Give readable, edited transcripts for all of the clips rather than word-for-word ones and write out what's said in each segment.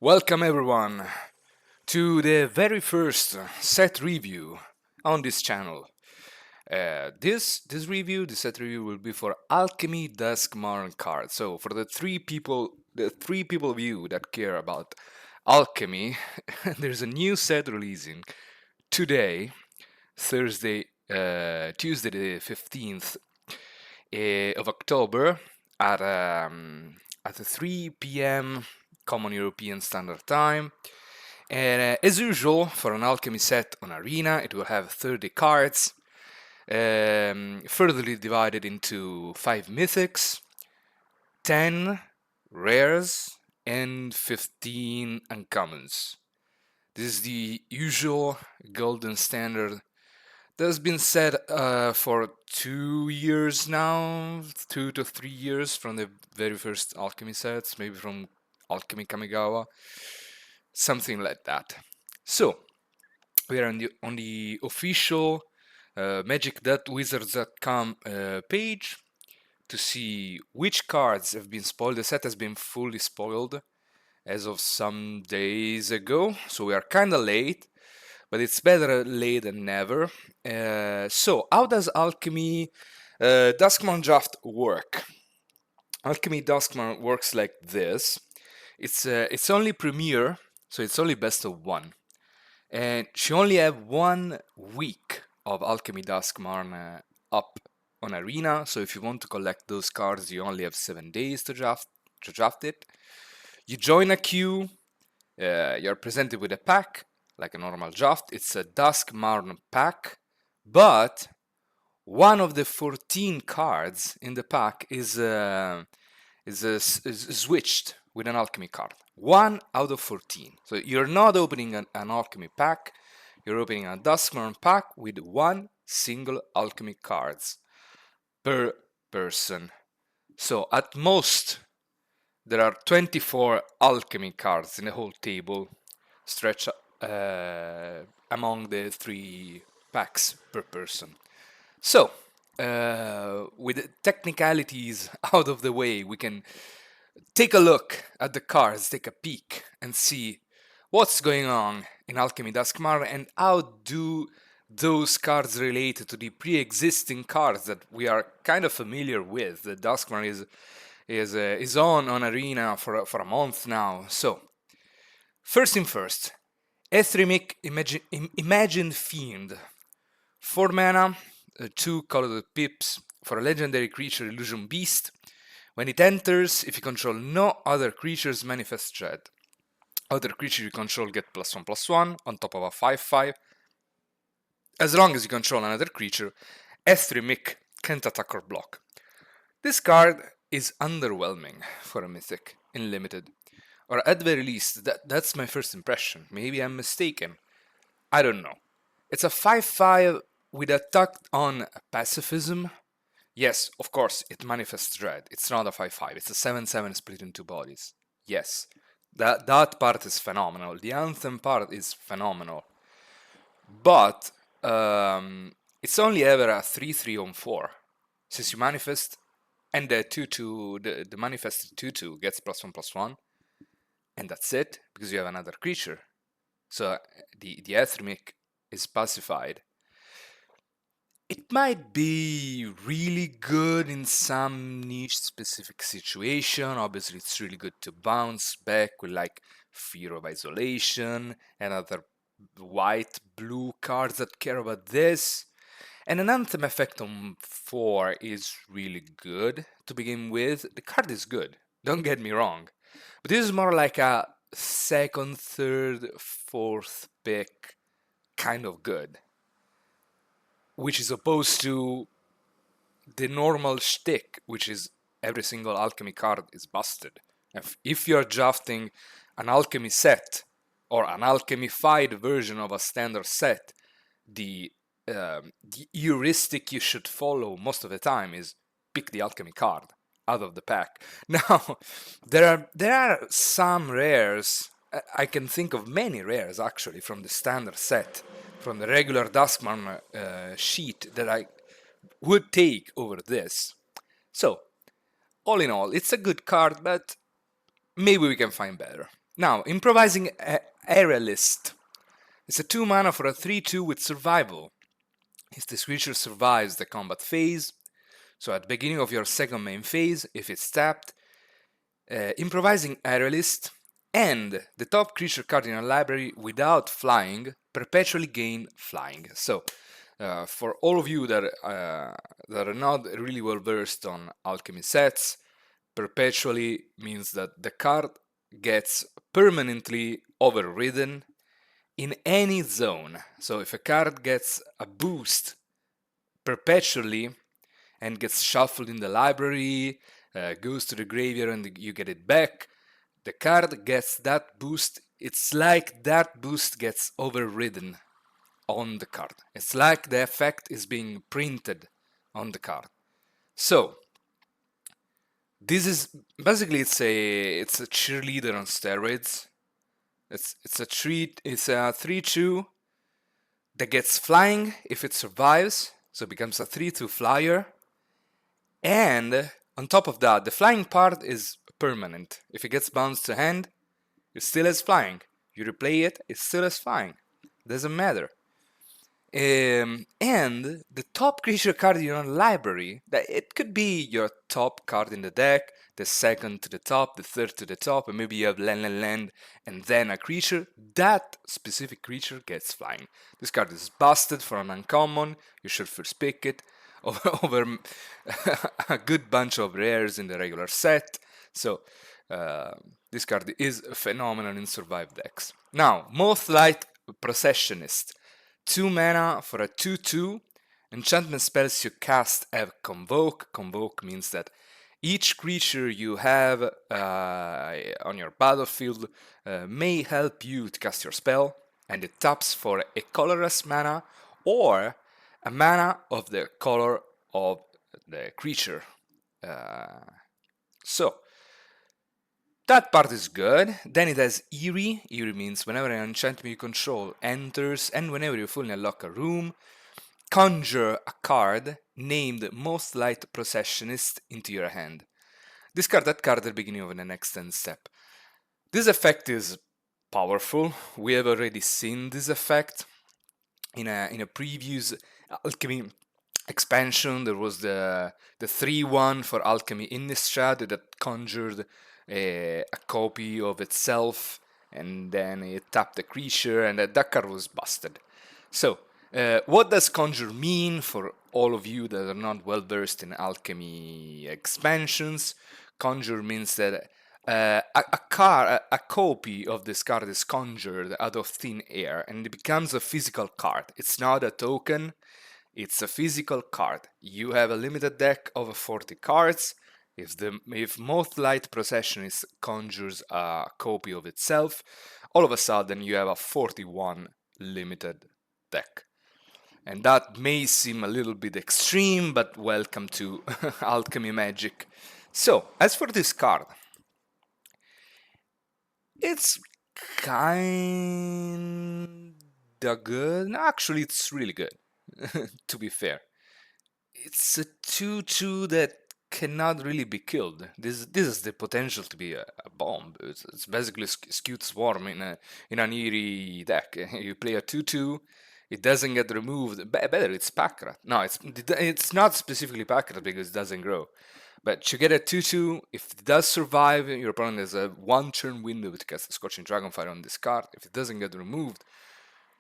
Welcome everyone to the very first set review on this channel. This set review will be for Alchemy Duskmourn cards. So for the three people of you that care about alchemy, there's a new set releasing today, Tuesday the 15th of October at 3 p.m. Common European Standard Time. And as usual, for an alchemy set on Arena, it will have 30 cards, furtherly divided into 5 mythics, 10 rares, and 15 uncommons. This is the usual golden standard that has been set for 2 years now, 2 to 3 years from the very first alchemy sets, maybe from Alchemy Kamigawa, something like that. So we are on the official magic.wizards.com page to see which cards have been spoiled. The set has been fully spoiled as of some days ago, so we are kind of late, but it's better late than never. So how does Alchemy Duskmourn draft work? Alchemy Duskmourn works like this. It's only Premier, so it's only best of 1. And she only have 1 week of Alchemy Duskmourn up on Arena, so if you want to collect those cards, you only have 7 days to draft it. You join a queue, you're presented with a pack, like a normal draft. It's a Duskmourn pack, but one of the 14 cards in the pack is switched with an alchemy card. 1 out of 14. So you're not opening an alchemy pack, you're opening a Duskmourn pack with 1 single alchemy cards per person. So at most there are 24 alchemy cards in the whole table, stretched among the 3 packs per person. So with the technicalities out of the way, we can take a look at the cards, take a peek, and see what's going on in Alchemy Duskmourn and how do those cards relate to the pre-existing cards that we are kind of familiar with. The Duskmourn is on Arena for a month now. So first thing first, Ethrimic Imagine Fiend, 4 mana, 2 colored pips for a legendary creature illusion beast. When it enters, if you control no other creatures, manifest dread. Other creature you control get +1/+1 on top of a 5/5. As long as you control another creature, Ethrimic can't attack or block. This card is underwhelming for a mythic in limited, or at the very least, that's my first impression. Maybe I'm mistaken. I don't know. It's a 5/5 with a tucked on pacifism. Yes, of course, it manifests dread. It's not a 5/5. It's a 7/7 split in 2 bodies. Yes, that part is phenomenal. The anthem part is phenomenal. But it's only ever a 3/3 on 4. Since you manifest, and the 2/2, the manifested 2/2 gets +1/+1, and that's it, because you have another creature. So the Ethrimic is pacified. It might be really good in some niche specific situation. Obviously, it's really good to bounce back with like Fear of Isolation and other white-blue cards that care about this. And an Anthem effect on 4 is really good to begin with. The card is good, don't get me wrong. But this is more like a 2nd, 3rd, 4th pick kind of good, which is opposed to the normal shtick, which is every single alchemy card is busted. If you're drafting an alchemy set or an alchemy-fied version of a standard set, the heuristic you should follow most of the time is pick the alchemy card out of the pack. Now, there are some rares. I can think of many rares actually from the standard set, from the regular Duskmourn sheet, that I would take over this. So, all in all, it's a good card, but maybe we can find better. Now, Improvising Aerialist. It's a 2 mana for a 3/2 with survival. If this creature survives the combat phase, so at the beginning of your second main phase, if it's tapped, Improvising Aerialist and the top creature card in your library without flying perpetually gain flying. So, for all of you that are not really well versed on alchemy sets, perpetually means that the card gets permanently overridden in any zone. So if a card gets a boost perpetually and gets shuffled in the library, goes to the graveyard and you get it back, the card gets that boost. It's like that boost gets overridden on the card. It's like the effect is being printed on the card. So this is basically it's a cheerleader on steroids. It's a 3/2 that gets flying if it survives, so it becomes a 3/2 flyer. And on top of that, the flying part is permanent. If it gets bounced to hand, it still has flying. You replay it, it still has flying. Doesn't matter. And the top creature card in your library, that it could be your top card in the deck, the second to the top, the third to the top, and maybe you have land, and then a creature. That specific creature gets flying. This card is busted for an uncommon. You should first pick it over a good bunch of rares in the regular set. So this card is phenomenal in survive decks. Now, Mothlight Processionist. 2 mana for a 2/2. Enchantment spells you cast have Convoke. Convoke means that each creature you have on your battlefield may help you to cast your spell, and it taps for a colorless mana or a mana of the color of the creature. So that part is good. Then it has Eerie. Eerie means whenever an enchantment you control enters and whenever you fully unlock a room, conjure a card named Mothlight Processionist into your hand. Discard that card at the beginning of the next end step. This effect is powerful. We have already seen this effect in a previous Alchemy expansion. There was the 3/1 for Alchemy Innistrad that conjured a copy of itself, and then it tapped the creature, and that card was busted. So, what does conjure mean for all of you that are not well versed in alchemy expansions? Conjure means that a copy of this card is conjured out of thin air, and it becomes a physical card. It's not a token. It's a physical card. You have a limited deck of 40 cards. If Mothlight Processionist conjures a copy of itself, all of a sudden you have a 41 limited deck. And that may seem a little bit extreme, but welcome to Alchemy Magic. So, as for this card, it's kinda good. Actually, it's really good, to be fair. It's a 2/2 that cannot really be killed. This is the potential to be a bomb. It's basically skewed swarm in an eerie deck. You play a 2/2, it doesn't get removed. Better, it's Packrat. No, it's not specifically Packrat because it doesn't grow. But you get a 2/2, if it does survive, your opponent has a 1-turn window to cast a Scorching Dragonfire on this card. If it doesn't get removed,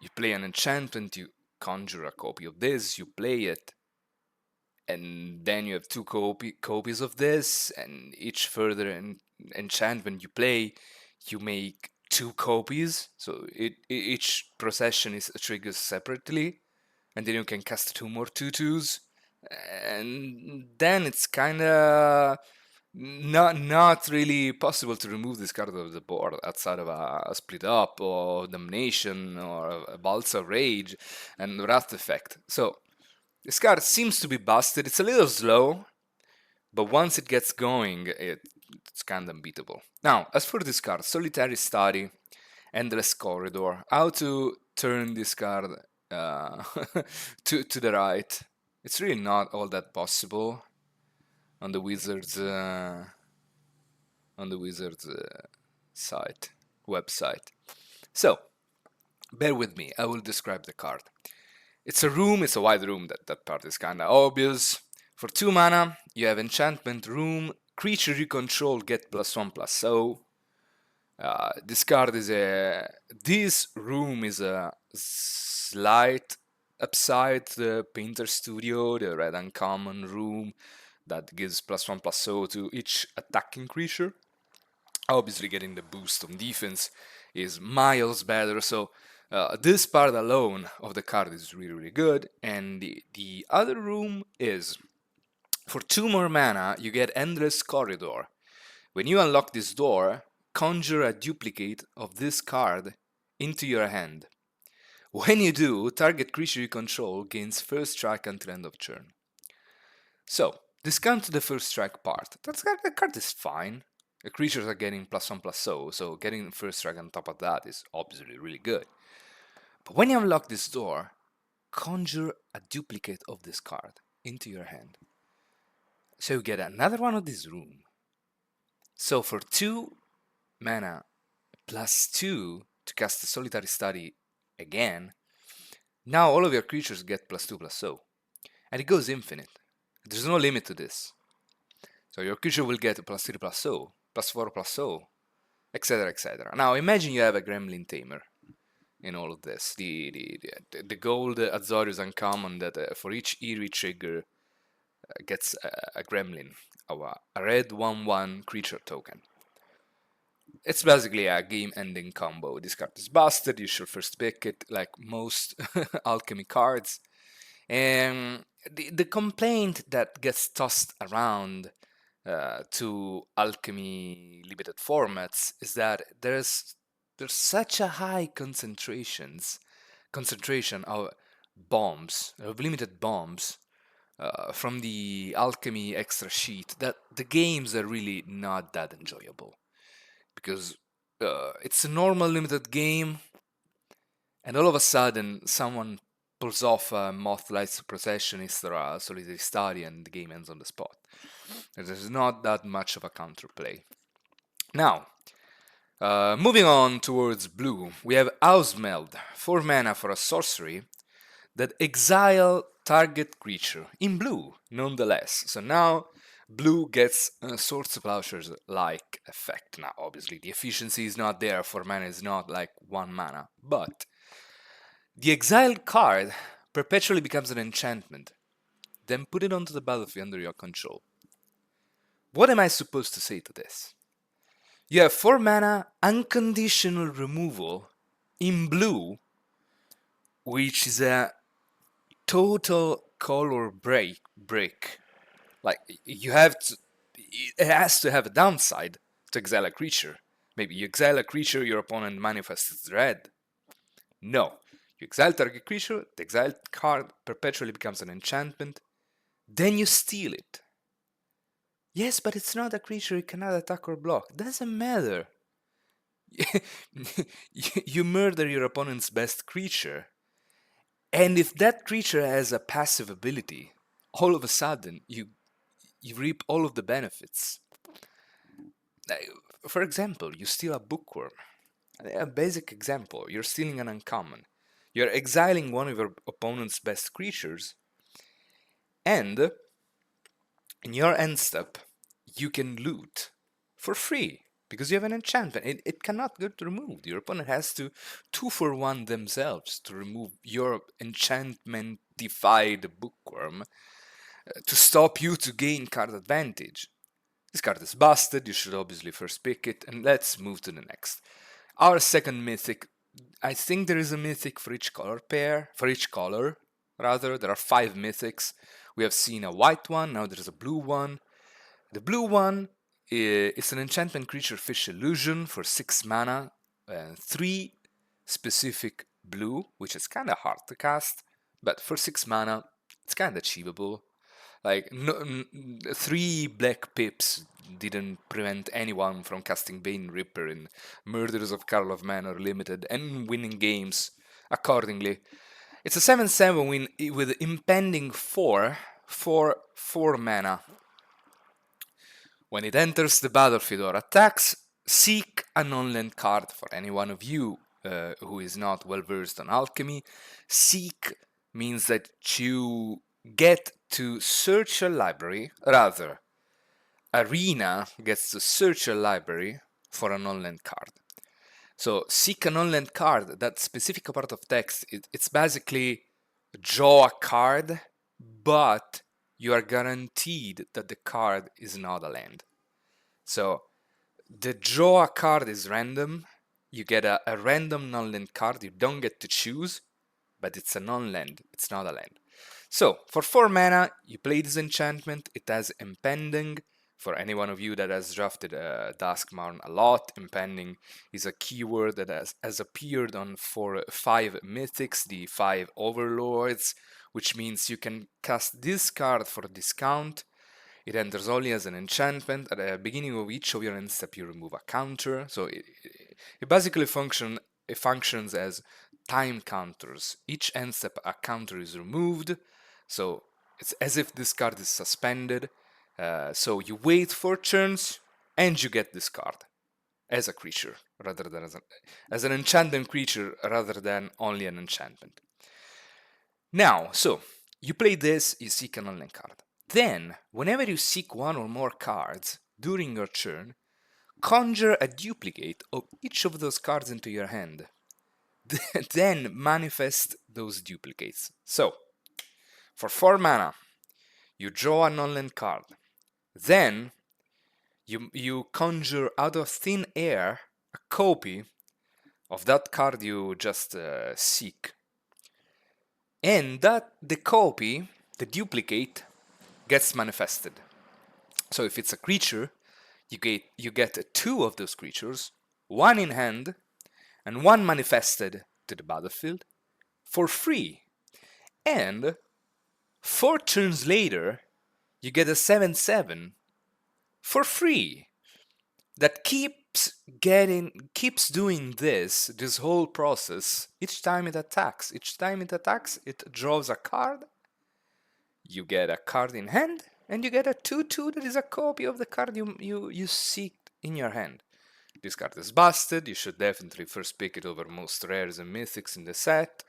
you play an enchantment, you conjure a copy of this, you play it, and then you have two copies of this, and each further enchantment you play, you make 2 copies, so each procession is triggers separately, and then you can cast 2 more 2/2s, and then it's kind of not really possible to remove this card of the board outside of a split up or domination or a Balsa Rage and Wrath effect. So this card seems to be busted. It's a little slow, but once it gets going, it's kind of unbeatable. Now, as for this card, Solitary Study, Endless Corridor, how to turn this card to the right. It's really not all that possible on the Wizards site. website. So, bear with me, I will describe the card. It's a room, it's a wide room, that part is kinda obvious. For 2 mana, you have enchantment room, creature you control get +1/+0. This card is this room is a slight upside to the Painter Studio, the red uncommon room that gives +1/+0 to each attacking creature. Obviously, getting the boost on defense is miles better, so this part alone of the card is really good. And the other room is, for 2 more mana, you get Endless Corridor. When you unlock this door, conjure a duplicate of this card into your hand. When you do, target creature you control gains first strike until end of turn. So, discount the first strike part. The card is fine. The creatures are getting +1/+0, so getting first strike on top of that is obviously really good. But when you unlock this door, conjure a duplicate of this card into your hand. So you get another one of this room. So for 2 mana +2 to cast the Solitary Study again, now all of your creatures get +2/+0. And it goes infinite. There's no limit to this. So your creature will get +3/+0, +4/+0, etc, etc. Now imagine you have a Gremlin Tamer in all of this. The gold Azorius uncommon that for each eerie trigger gets a Gremlin, a red 1/1 creature token. It's basically a game-ending combo. This card is busted, you should first pick it, like most alchemy cards. And the complaint that gets tossed around to alchemy limited formats is that there's such a high concentration of bombs, of limited bombs, from the alchemy extra sheet, that the games are really not that enjoyable. Because it's a normal limited game, and all of a sudden someone pulls off a Mothlight's Processionist or a Solitary Study and the game ends on the spot. There's not that much of a counterplay. Now, moving on towards blue, we have Housemeld, 4 mana for a sorcery that exile target creature, in blue, nonetheless. So now blue gets a Swords to Plowshares-like effect. Now, obviously, the efficiency is not there, 4 mana is not like 1 mana, but the exiled card perpetually becomes an enchantment. Then put it onto the battlefield under your control. What am I supposed to say to this? You have 4 mana unconditional removal in blue, which is a total color break. Like, you have to, it has to have a downside to exile a creature. Maybe you exile a creature, your opponent manifests red. No. You exile target creature, the exiled card perpetually becomes an enchantment, then you steal it. Yes, but it's not a creature it cannot attack or block. Doesn't matter. You murder your opponent's best creature, and if that creature has a passive ability, all of a sudden you reap all of the benefits. For example, you steal a Bookworm. A basic example, you're stealing an uncommon. You're exiling one of your opponent's best creatures, and in your end step, you can loot for free because you have an enchantment. It cannot get removed. Your opponent has to 2-for-1 themselves to remove your enchantment-defied Bookworm to stop you to gain card advantage. This card is busted, you should obviously first pick it, and let's move to the next. Our second mythic, I think there is a mythic for each color pair, there are 5 mythics. We have seen a white one, now there's a blue one. The blue one is an enchantment creature fish illusion for 6 mana, 3 specific blue, which is kind of hard to cast, but for 6 mana, it's kind of achievable. Like, 3 black pips didn't prevent anyone from casting Bane Ripper in Murderers of Karlov Manor Limited and winning games accordingly. It's a 7/7 win with impending 4 for 4 mana. When it enters the battlefield or attacks, seek a non-land card. For any one of you who is not well versed on alchemy, seek means that you get to search a library, rather, Arena gets to search a library for a non-land card. So seek a non-land card, that specific part of text, it's basically draw a card, but you are guaranteed that the card is not a land. So the draw a card is random. You get a random non-land card. You don't get to choose, but it's a non-land. It's not a land. So for 4 mana, you play this enchantment. It has impending. For any one of you that has drafted Duskmourn a lot, impending is a keyword that has appeared on 5 mythics, the 5 overlords, which means you can cast this card for a discount. It enters only as an enchantment. At the beginning of each of your end step, you remove a counter. So it basically functions as time counters. Each end step, a counter is removed. So it's as if this card is suspended. So you wait 4 turns, and you get this card as a creature, rather than as an enchanted creature, rather than only an enchantment. Now, so you play this, you seek an online card. Then, whenever you seek one or more cards during your turn, conjure a duplicate of each of those cards into your hand. Then manifest those duplicates. So, for 4 mana, you draw a non-land card. Then, you conjure out of thin air a copy of that card you just seek. And the copy, the duplicate, gets manifested. So if it's a creature, you get 2 of those creatures, 1 in hand and 1 manifested to the battlefield for free. And 4 turns later, you get a 7/7 for free. That keeps doing this whole process each time it attacks. Each time it attacks, it draws a card. You get a card in hand, and you get a 2/2 that is a copy of the card you seek in your hand. This card is busted. You should definitely first pick it over most rares and mythics in the set.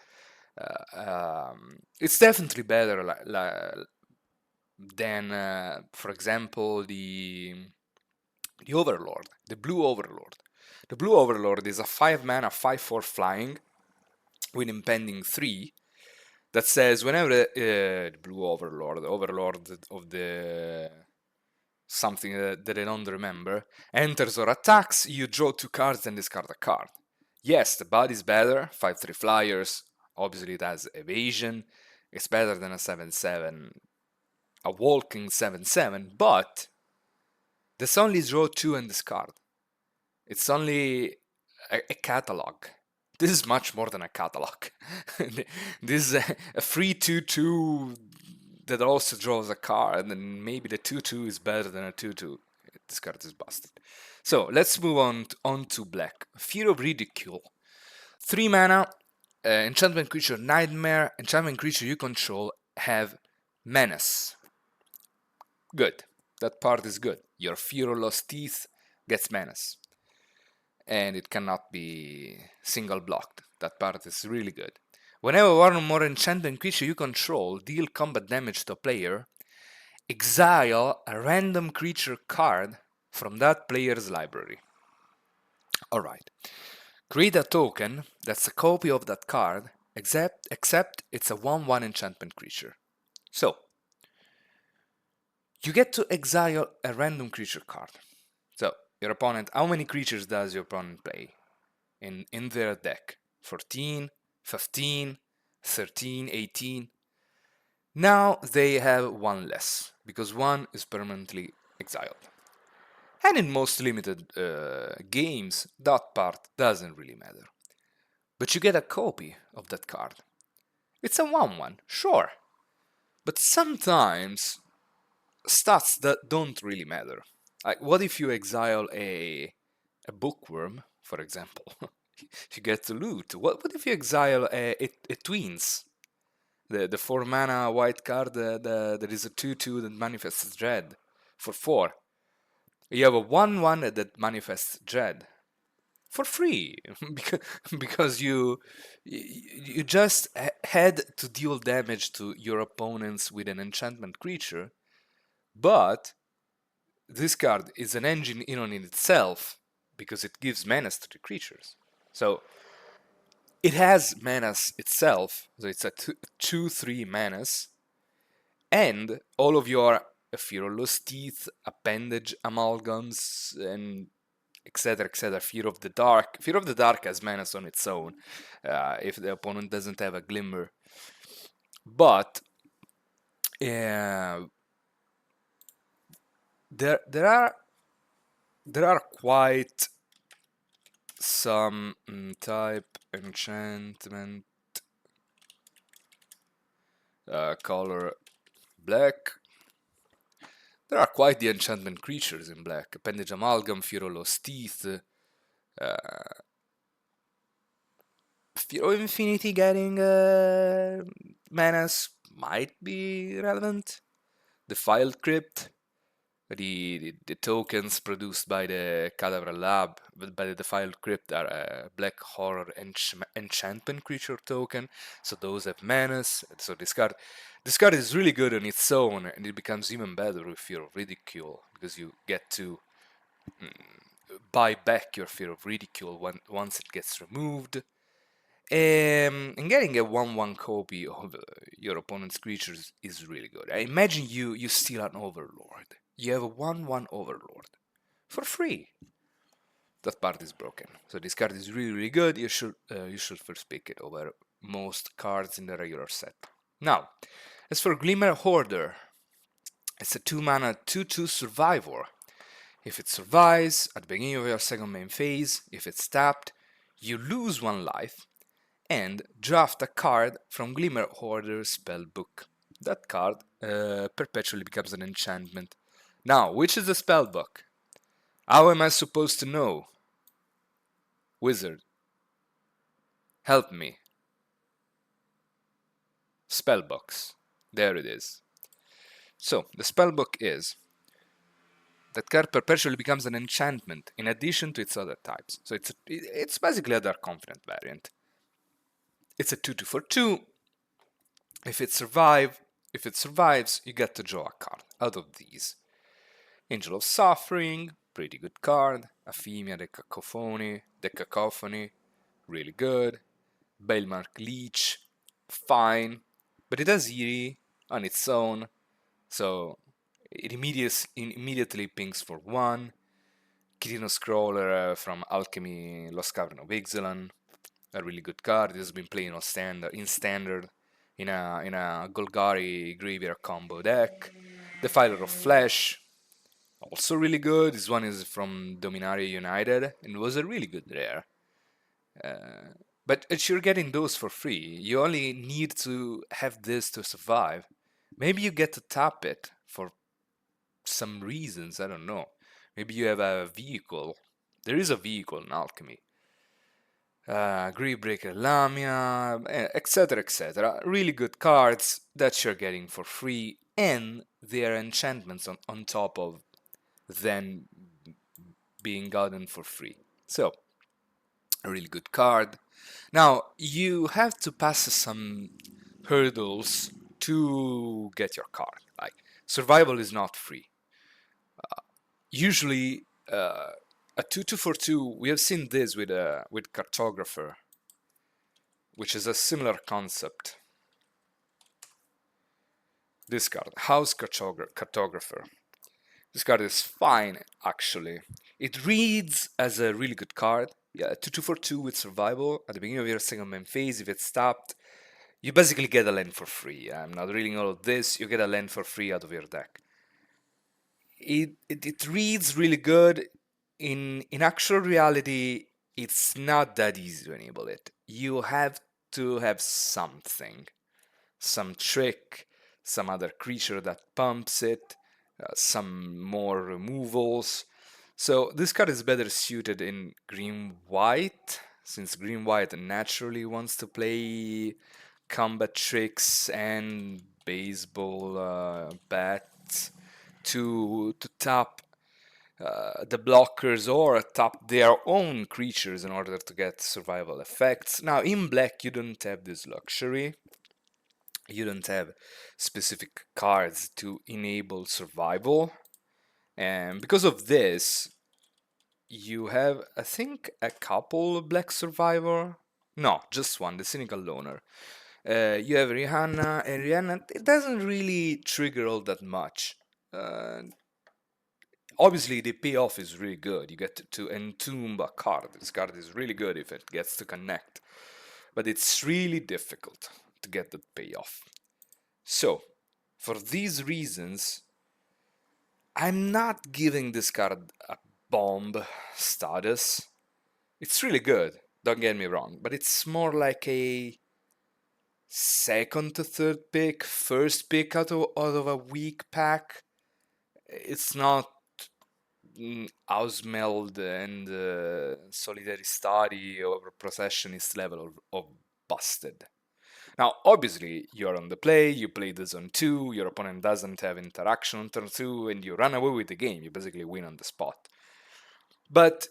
It's definitely better than, for example, the Overlord, the Blue Overlord. The Blue Overlord is a 5 mana 5/4 flying with impending 3 that says whenever the Blue Overlord, the Overlord of the something that I don't remember, enters or attacks, you draw 2 cards and discard a card. Yes, the body's better, 5/3 flyers, obviously it has evasion, it's better than a 7/7, a walking 7/7, but there's only draw 2 and discard. It's only a catalog. This is much more than a catalog. This is a free 2/2 that also draws a card, and maybe the 2/2 is better than a 2/2. This card is busted. So let's move on to black. Fear of Ridicule. 3 mana, enchantment creature Nightmare, enchantment creature you control have menace. Good. That part is good. Your Fear of Lost Teeth gets menace. And it cannot be single blocked. That part is really good. Whenever one or more enchantment creature you control deal combat damage to a player, exile a random creature card from that player's library. Alright. Create a token that's a copy of that card, except it's a 1/1 enchantment creature. So, you get to exile a random creature card. So, your opponent, how many creatures does your opponent play in their deck? 14, 15, 13, 18. Now they have 1 less, because 1 is permanently exiled. And in most limited games, that part doesn't really matter. But you get a copy of that card. It's a 1/1, sure. But sometimes stats that don't really matter. Like, what if you exile a bookworm, for example? You get to loot. What if you exile a Tweens? The 4 mana white card that is a 2/2 that manifests dread for 4. You have a 1/1 that manifests Dread for free because you just had to deal damage to your opponents with an enchantment creature, but this card is an engine in on itself because it gives menace to the creatures. So it has menace itself, so it's a 2/3 menace, and all of your Fearless Teeth, Appendage Amalgams, and etc. etc. Fear of the Dark. Fear of the Dark has menace on its own if the opponent doesn't have a Glimmer. But there are quite some type enchantment color black. There are quite the enchantment creatures in black. Appendage Amalgam, Fearless Teeth, Fear of Infinity getting menace might be relevant. Defiled Crypt, the tokens produced by the Cadaver Lab, by the Defiled Crypt, are a black horror enchantment creature token, so those have menace. So this card is really good on its own, and it becomes even better with Fear of Ridicule, because you get to buy back your Fear of Ridicule once it gets removed. And getting a 1/1 copy of your opponent's creatures is really good. I imagine you steal an Overlord. You have a 1/1 Overlord for free. That part is broken. So this card is really good. You should first pick it over most cards in the regular set. Now, as for Glimmer Hoarder, it's a 2-mana 2/2 survivor. If it survives at the beginning of your second main phase, if it's tapped, you lose 1 life and draft a card from Glimmer Hoarder's spellbook. That card perpetually becomes an enchantment. Now, which is the spellbook? How am I supposed to know? Wizard, help me. Spellbooks. There it is. So, the spellbook is that card perpetually becomes an enchantment in addition to its other types. So it's basically a Dark Confidant variant. It's a 2/2 for 2. If it survives, you get to draw a card out of these. Angel of Suffering, pretty good card. Aphemia, the Cacophony, really good. Balemark Leech, fine. But it has Eerie on its own, so it immediately pings for 1. Kirino Scroller from Alchemy Lost Cavern of Ixalan, a really good card. It has been playing in standard in a Golgari Graveyard combo deck. Defiler of Flesh, also really good. This one is from Dominaria United and was a really good rare. But you're getting those for free. You only need to have this to survive. Maybe you get to tap it for some reasons, I don't know. Maybe you have a vehicle. There is a vehicle in Alchemy. Greedbreaker Lamia, etc. etc. Really good cards that you're getting for free, and their enchantments on top of them being gotten for free. So, a really good card. Now, you have to pass some hurdles to get your card. Like, survival is not free. Usually, a 2/2 for 2, we have seen this with Cartographer, which is a similar concept. This card, House Cartographer. This card is fine, actually. It reads as a really good card. Yeah, 2/2 for 2 with survival. At the beginning of your second main phase, if it's tapped, you basically get a land for free. I'm not reading all of this, you get a land for free out of your deck. It reads really good. In actual reality, it's not that easy to enable it. You have to have something, some trick, some other creature that pumps it, some more removals. So this card is better suited in green-white, since green-white naturally wants to play combat tricks and baseball bats to tap the blockers or tap their own creatures in order to get survival effects. Now, in black, you don't have this luxury. You don't have specific cards to enable survival. And because of this, you have, I think, a couple black survivor. No, just one, the Cynical Loner. You have Rihanna, and Rihanna, it doesn't really trigger all that much. Obviously, the payoff is really good. You get to entomb a card. This card is really good if it gets to connect. But it's really difficult to get the payoff. So, for these reasons, I'm not giving this card a bomb status. It's really good, don't get me wrong, but it's more like a second to third pick, first pick out of a weak pack. It's not Ausmeld and Solitary Study or Processionist level of busted. Now, obviously, you're on the play, you play this on 2, your opponent doesn't have interaction on turn 2, and you run away with the game. You basically win on the spot. But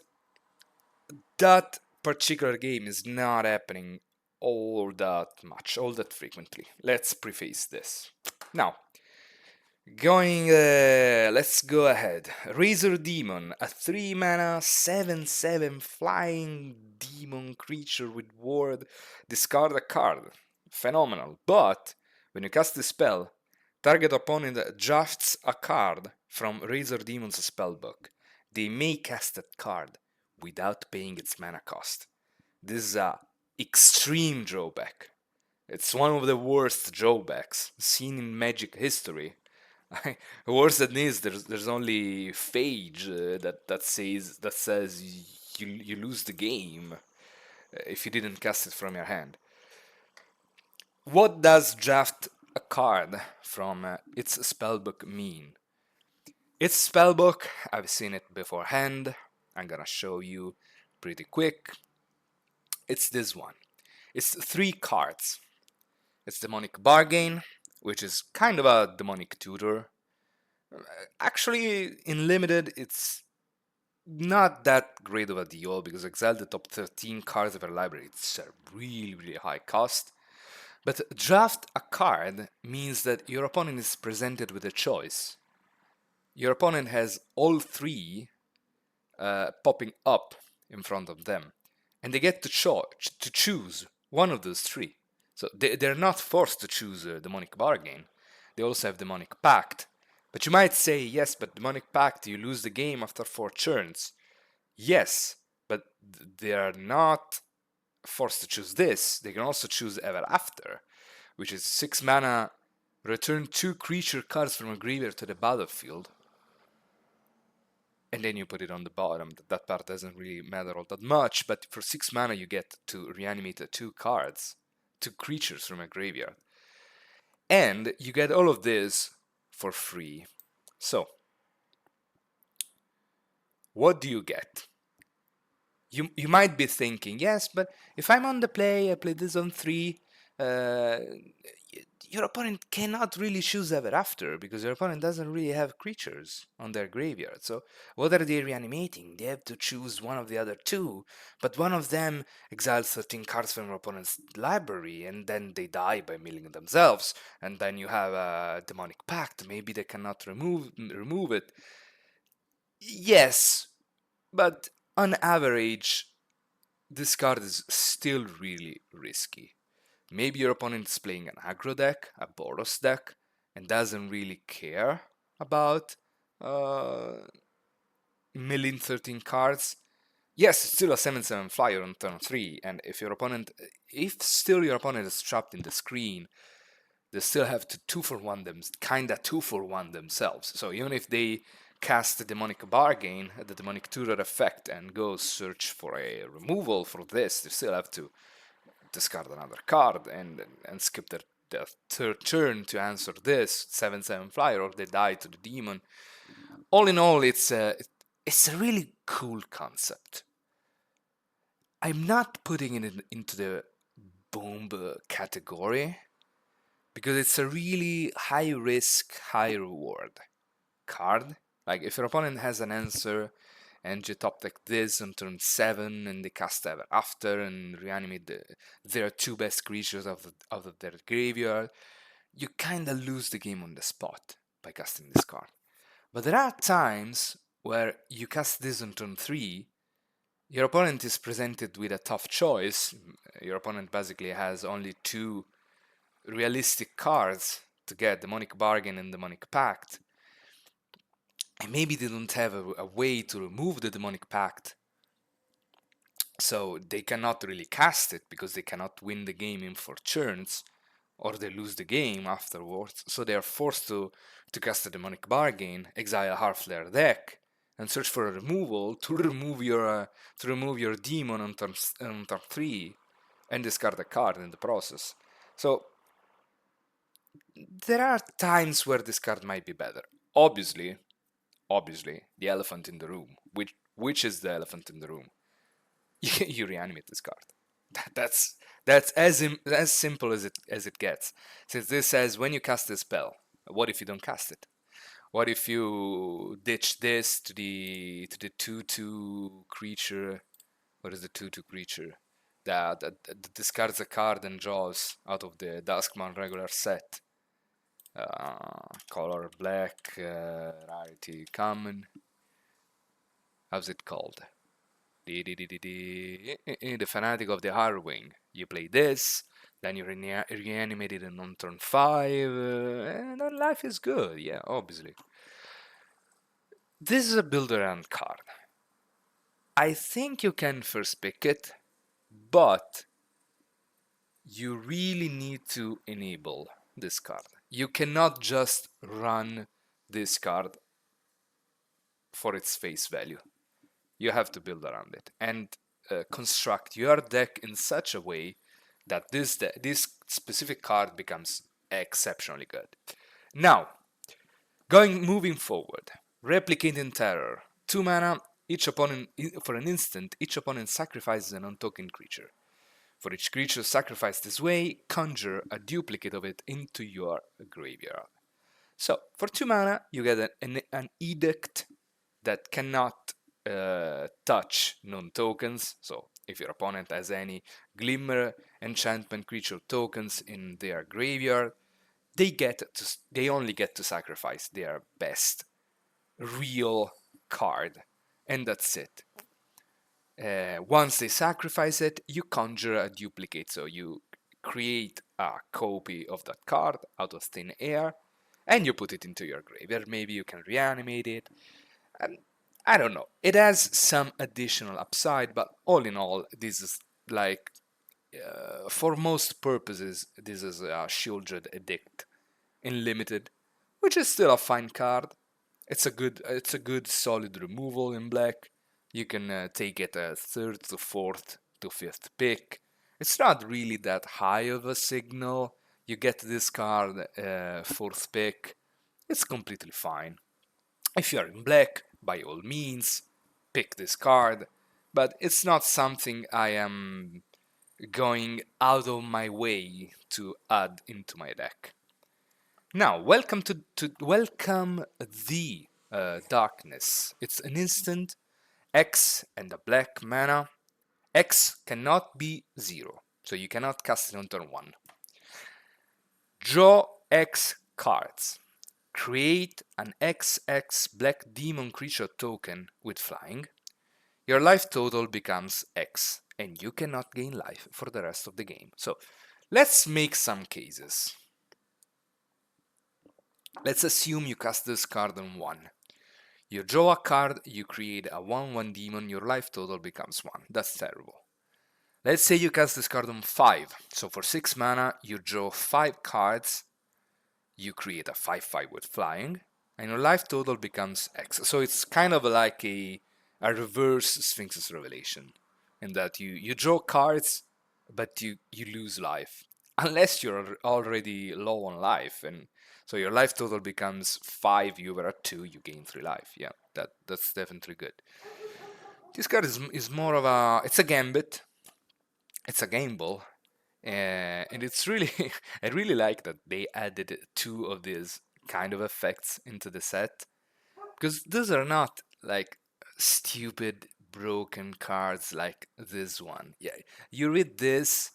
that particular game is not happening all that much, all that frequently. Let's preface this. Now, let's go ahead. Razor Demon, a 3 mana 7/7 flying demon creature with ward. Discard a card. Phenomenal. But when you cast the spell, target opponent drafts a card from Razor Demon's spellbook. They may cast that card without paying its mana cost. This is a extreme drawback. It's one of the worst drawbacks seen in Magic history. Worse than this, there's only Phage that says you lose the game if you didn't cast it from your hand. What does draft a card from its spellbook mean? Its spellbook, I've seen it beforehand. I'm gonna show you pretty quick. It's this one. It's 3 cards. It's Demonic Bargain, which is kind of a demonic tutor. Actually, in limited, it's not that great of a deal because exile the top 13 cards of your library. It's a really, really high cost. But draft a card means that your opponent is presented with a choice. Your opponent has all 3 popping up in front of them, and they get to choose one of those 3. So they're not forced to choose Demonic Bargain. They also have Demonic Pact. But you might say, yes, but Demonic Pact, you lose the game after 4 turns. Yes, but they are not forced to choose this. They can also choose Ever After, which is 6 mana, return 2 creature cards from a graveyard to the battlefield. And then you put it on the bottom. That part doesn't really matter all that much, but for 6 mana you get to reanimate 2 cards, 2 creatures from a graveyard. And you get all of this for free. So, what do you get? You might be thinking, yes, but if I'm on the play, I play this on 3, your opponent cannot really choose Ever After because your opponent doesn't really have creatures on their graveyard. So what are they reanimating? They have to choose one of the other 2, but one of them exiles 13 cards from your opponent's library, and then they die by milling themselves, and then you have a Demonic Pact. Maybe they cannot remove it. Yes, but on average, this card is still really risky. Maybe your opponent is playing an aggro deck, a Boros deck, and doesn't really care about milling 13 cards. Yes, it's still a 7/7 flyer on turn 3, and if still your opponent is trapped in the screen, they still have to 2-for-1 them, kinda 2-for-1 themselves. So even if they cast the Demonic Bargain, the Demonic Tutor effect, and go search for a removal for this, they still have to discard another card and skip their third turn to answer this 7/7 flyer, or they die to the demon. All in all, it's a really cool concept. I'm not putting it into the bomb category because it's a really high risk, high reward card. Like if your opponent has an answer and you top deck this on turn 7 and they cast ever after and reanimate their two best creatures out of their graveyard, you kinda lose the game on the spot by casting this card. But there are times where you cast this on turn 3, your opponent is presented with a tough choice. Your opponent basically has only two realistic cards to get, Demonic Bargain and Demonic Pact. And maybe they don't have a way to remove the Demonic Pact, so they cannot really cast it because they cannot win the game in 4 turns, or they lose the game afterwards. So they are forced to cast a Demonic Bargain, exile half their deck, and search for a removal to remove your demon on turn 3, and discard a card in the process. So there are times where this card might be better. Obviously, the elephant in the room. Which is the elephant in the room? You reanimate this card. That's as simple as it gets. Since this says when you cast a spell, what if you don't cast it? What if you ditch this to the 2/2 creature? What is the 2/2 creature that discards a card and draws out of the Duskmourn regular set? Color black, rarity common. How's it called? The Fanatic of the Harrowing. You play this, then you reanimate it on turn 5, and then life is good, yeah, obviously. This is a build around card. I think you can first pick it, but you really need to enable this card. You cannot just run this card for its face value. You have to build around it and construct your deck in such a way that this specific card becomes exceptionally good. Now, moving forward, Replicating Terror. 2 mana, for an instant, each opponent sacrifices an untoken creature. For each creature sacrificed this way, conjure a duplicate of it into your graveyard. So, for 2 mana, you get an edict that cannot touch non-tokens. So, if your opponent has any Glimmer enchantment creature tokens in their graveyard, they only get to sacrifice their best real card, and that's it. Once they sacrifice it, you conjure a duplicate, so you create a copy of that card out of thin air, and you put it into your graveyard. Maybe you can reanimate it. I don't know. It has some additional upside, but all in all, this is like, for most purposes, this is a Shieldred Edict in limited, which is still a fine card. It's a good solid removal in black. You can take it a 3rd to 4th to 5th pick. It's not really that high of a signal. You get this card 4th pick. It's completely fine. If you are in black, by all means, pick this card. But it's not something I am going out of my way to add into my deck. Now, welcome the Darkness. It's an instant, X and a black mana. X cannot be 0, so you cannot cast it on turn 1. Draw X cards. Create an XX black demon creature token with flying. Your life total becomes X, and you cannot gain life for the rest of the game. So, let's make some cases. Let's assume you cast this card on 1. You draw a card, you create a 1/1 demon, your life total becomes 1. That's terrible. Let's say you cast this card on 5. So for 6 mana, you draw 5 cards, you create a 5/5 with flying, and your life total becomes X. So it's kind of like a reverse Sphinx's Revelation, in that you draw cards, but you lose life. Unless you're already low on life, and so your life total becomes 5, you were at 2, you gain 3 life. Yeah, that's definitely good. This card is more of it's a gambit, it's a gamble, and it's really, I really like that they added 2 of these kind of effects into the set, Because those are not like stupid broken cards like this one. Yeah, you read this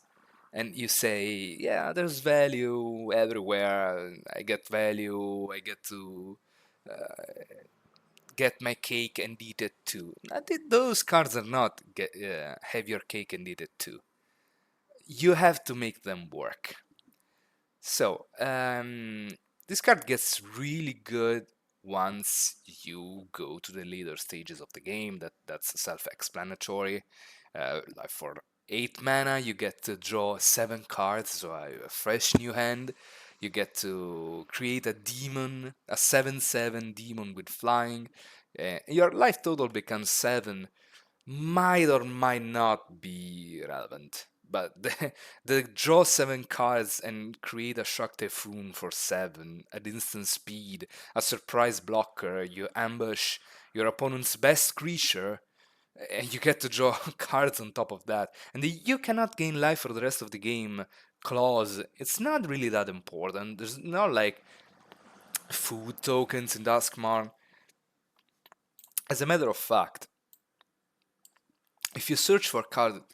and you say, yeah, there's value everywhere. I get value. I get to get my cake and eat it too. Those cards are not have your cake and eat it too. You have to make them work. So, this card gets really good once you go to the later stages of the game. That's self-explanatory. Like for 8 mana, you get to draw 7 cards, so a fresh new hand. You get to create a demon, a 7/7 demon with flying. Your life total becomes 7, might or might not be relevant. But the draw 7 cards and create a Shock Typhoon for 7 at instant speed, a surprise blocker, you ambush your opponent's best creature, and you get to draw cards on top of that. And you cannot gain life for the rest of the game clause. It's not really that important. There's not like food tokens in Duskmourn. As a matter of fact, if you search for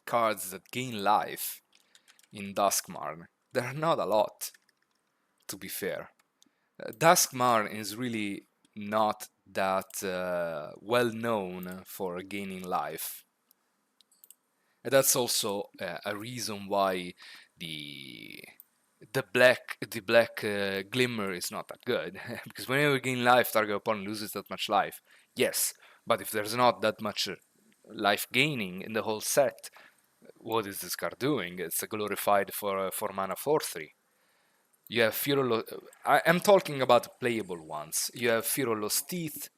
cards that gain life in Duskmourn, there are not a lot, to be fair. Duskmourn is really not that well known for gaining life. And that's also a reason why the black glimmer is not that good, because whenever you gain life, target opponent loses that much life. Yes, but if there's not that much life gaining in the whole set, what is this card doing? It's a glorified for 4 mana 4/3. You have I'm talking about playable ones. You have Firol's Teeth,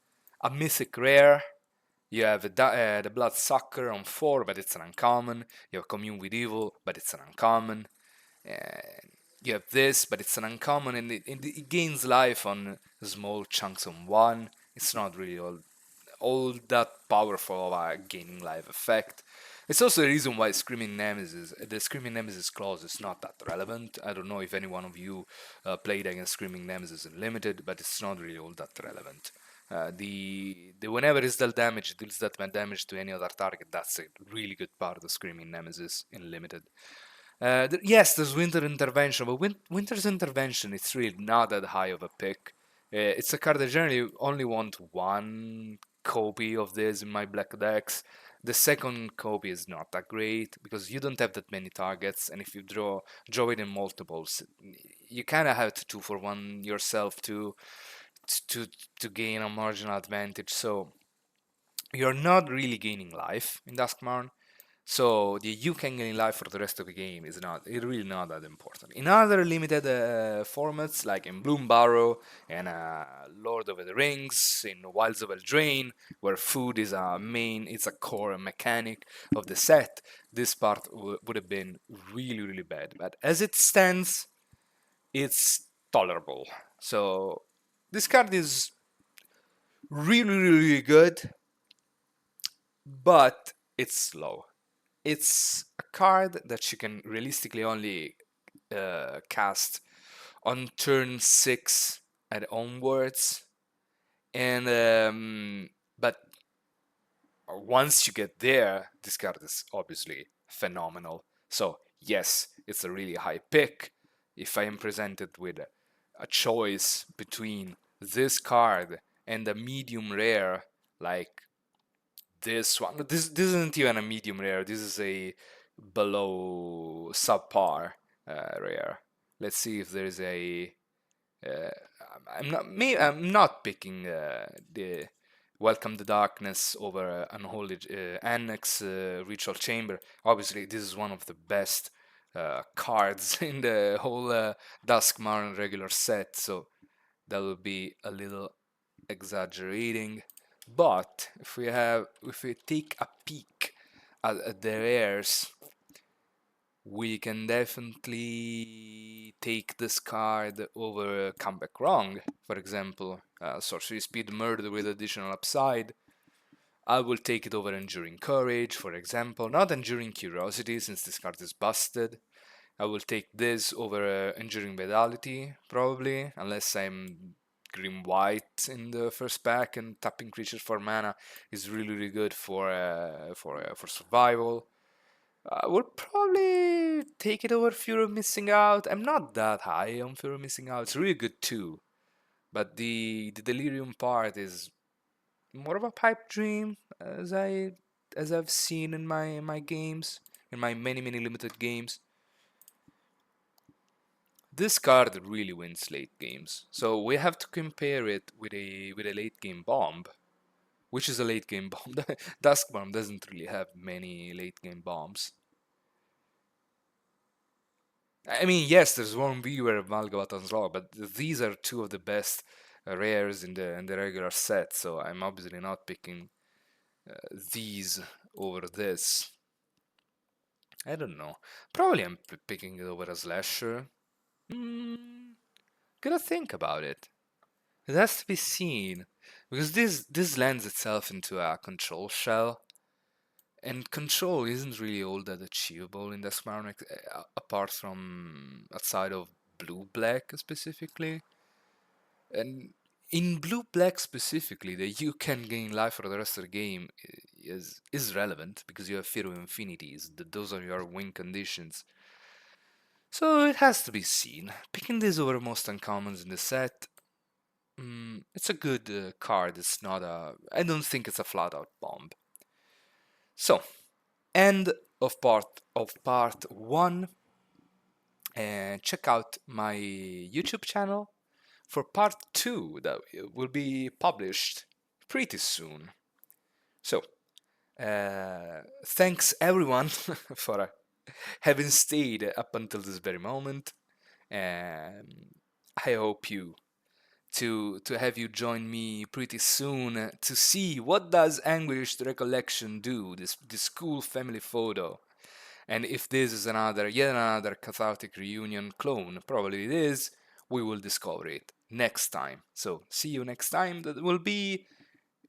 a mythic rare. You have the Bloodsucker on 4, but it's an uncommon. You have Commune with Evil, but it's an uncommon. You have this, but it's an uncommon, and it gains life on small chunks on 1. It's not really all that powerful of a gaining life effect. It's also the reason why the Screaming Nemesis clause is not that relevant. I don't know if any one of you played against Screaming Nemesis in Limited, but it's not really all that relevant. The whenever it's dealt damage, it deals that damage to any other target. That's a really good part of Screaming Nemesis in Limited. Yes, there's Winter Intervention, but Winter's Intervention, it's really not that high of a pick. It's a card I generally only want one copy of this in my black decks. The second copy is not that great because you don't have that many targets, and if you draw it in multiples, you kind of have to 2-for-1 yourself to gain a marginal advantage. So you're not really gaining life in Duskmourn. So the you can gain life for the rest of the game is really not that important. In other limited formats, like in Bloom Barrow and Lord of the Rings, in Wilds of Eldraine, where food is it's a core mechanic of the set, this part would have been really, really bad. But as it stands, it's tolerable. So this card is really, really good, but it's slow. It's a card that you can realistically only cast on turn 6 and onwards, and but once you get there, this card is obviously phenomenal. So yes, it's a really high pick. If I am presented with a choice between this card and a medium rare like this one, this isn't even a medium rare. This is a below subpar rare. Let's see if there's a. Uh, I'm not picking the Welcome the Darkness over Unholy Annex Ritual Chamber. Obviously, this is one of the best cards in the whole Duskmourn regular set, so that would be a little exaggerating. But if we take a peek at the rares, we can definitely take this card over Come Back Wrong, for example. Sorcery Speed Murder with additional upside. I will take it over Enduring Courage, for example. Not Enduring Curiosity, since this card is busted. I will take this over Enduring Vitality, probably, unless I'm green-white in the first pack, and tapping creatures for mana is really, really good for survival. I would probably take it over Fear of Missing Out. I'm not that high on Fear of Missing Out. It's really good too, but the Delirium part is more of a pipe dream, as I've seen in my games, in my many limited games. This card really wins late games, so we have to compare it with a late game bomb, which is a late game bomb. Duskmourn doesn't really have many late game bombs. I mean, yes, there's one viewer Malgabaton's Law, but these are two of the best rares in the regular set, so I'm obviously not picking these over this. I don't know. Probably I'm picking it over a slasher. Gotta think about it. It has to be seen, because this lends itself into a control shell, and control isn't really all that achievable in this Duskmourn, apart from outside of blue-black specifically. And in blue-black specifically, that you can gain life for the rest of the game is relevant, because you have Fear of Infinities. Those are your win conditions. So it has to be seen. Picking this over most uncommons in the set, it's a good card. It's not a. I don't think it's a flat-out bomb. So, end of part one. And check out my YouTube channel for part two that will be published pretty soon. So, thanks everyone for having stayed up until this very moment. I hope to have you join me pretty soon to see what does Anguished Recollection do, this cool family photo. And if this is yet another cathartic reunion clone, probably it is, we will discover it next time. So see you next time. That will be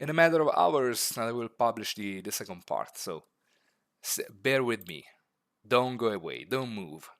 in a matter of hours that I will publish the second part. So bear with me. Don't go away. Don't move.